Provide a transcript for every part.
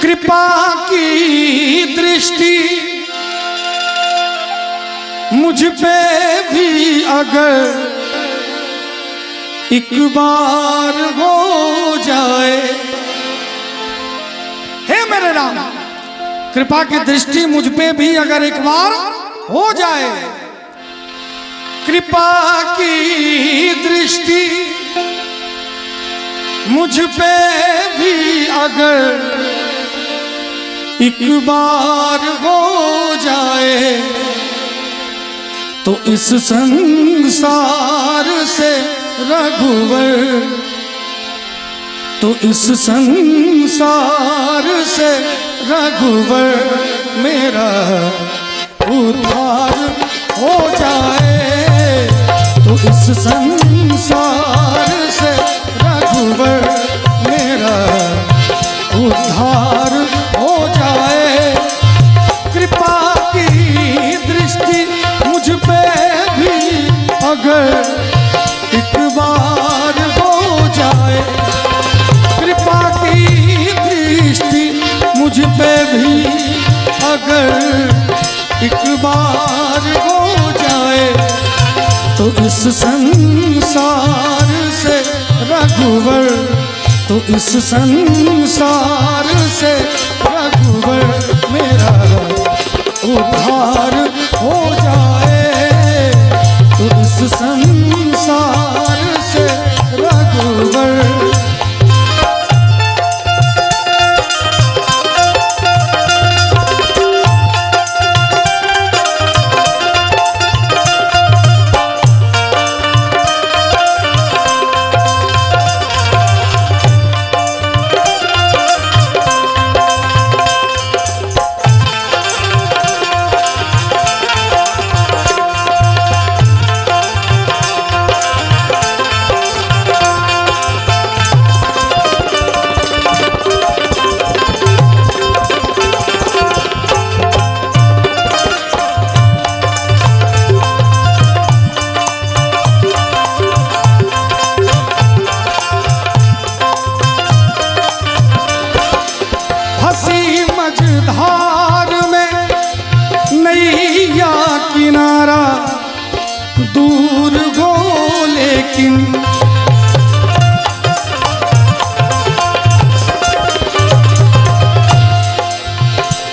कृपा की दृष्टि मुझ पे भी अगर एक बार हो जाए, हे मेरे राम, कृपा की दृष्टि मुझ पे भी अगर एक बार हो जाए, कृपा की दृष्टि मुझ पे भी अगर एक बार हो जाए, तो इस संसार से रघुवर, तो इस संसार से रघुवर मेरा उद्धार हो जाए, तो इस संसार से रघुवर मेरा उद्धार हो जाए। कृपा की दृष्टि मुझ पे भी अगर एक बार हो जाए, कृपा की दृष्टि मुझ पे भी अगर एक बार हो जाए, तो इस संसार से रघुवर, तो इस संसार से रघुवर मेरा उद्धार हो जाए, तो इस संसार से रघुवर। धार में नैया किनारा दूर हो लेकिन,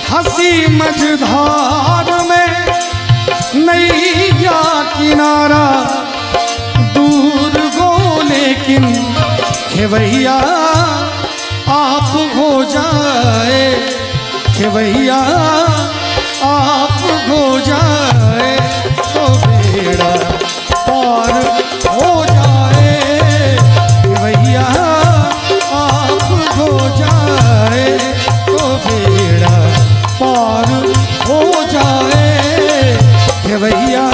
हंसी मझधार में नैया किनारा दूर हो लेकिन, खेवैया आप हो जाए, खेवैया आप हो जाए, तो बेड़ा पार हो जाए, खेवैया आप हो जाए, तो बेड़ा पार हो जाए, खेवैया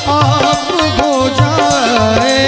आप हो जाए।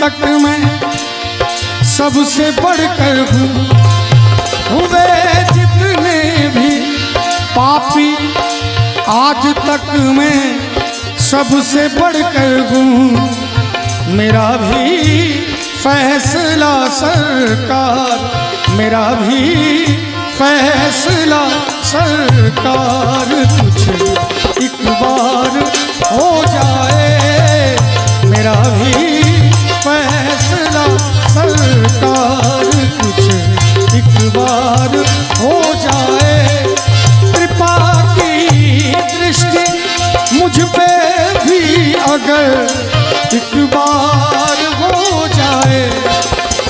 तक मैं सबसे बढ़कर हूँ, हुए जितने भी पापी आज तक मैं सबसे बढ़कर हूँ। मेरा भी फैसला सरकार, मेरा भी फैसला सरकार, कुछ एक बार हो जाए, मेरा भी फैसला सरकार।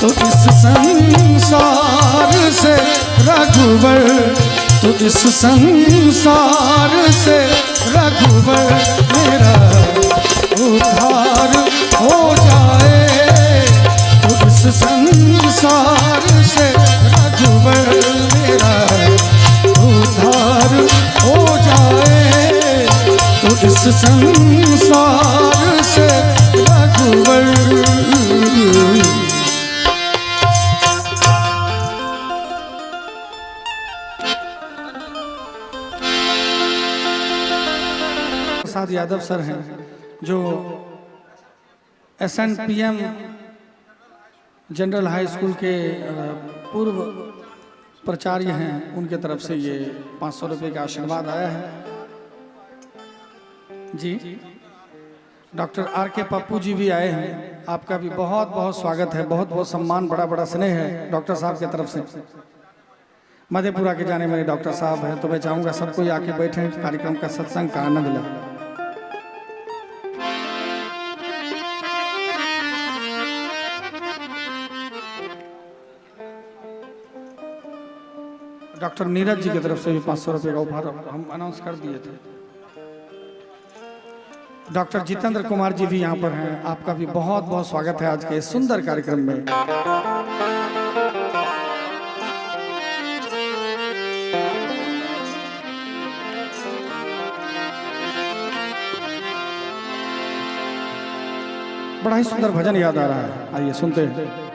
तो इस संसार से रघुवर, तो इस संसार से रघुवर मेरा उद्धार हो जाए। तो इस संसार से रघुवर मेरा उद्धार हो जाए। तो इस संसार से रघुवर। प्रसाद यादव सर हैं जो SNPM जनरल हाई स्कूल के पूर्व प्राचार्य हैं, उनके तरफ से ये 500 रुपये का आशीर्वाद आया है जी। डॉक्टर RK पप्पू जी भी आए हैं, आपका भी बहुत बहुत स्वागत है, बहुत बहुत सम्मान, बड़ा बड़ा स्नेह है डॉक्टर साहब की तरफ से। मधेपुरा के जाने वाले डॉक्टर साहब हैं, तो मैं चाहूँगा सबको आके बैठे, कार्यक्रम का सत्संग का आनंद लें। डॉक्टर नीरज जी की तरफ से भी 500 रुपये का उपहार हम अनाउंस कर दिए थे। डॉक्टर जितेंद्र कुमार जी भी यहाँ पर हैं, आपका भी बहुत बहुत स्वागत है आज के इस सुंदर कार्यक्रम में। बड़ा ही सुंदर भजन याद आ रहा है, आइए सुनते हैं।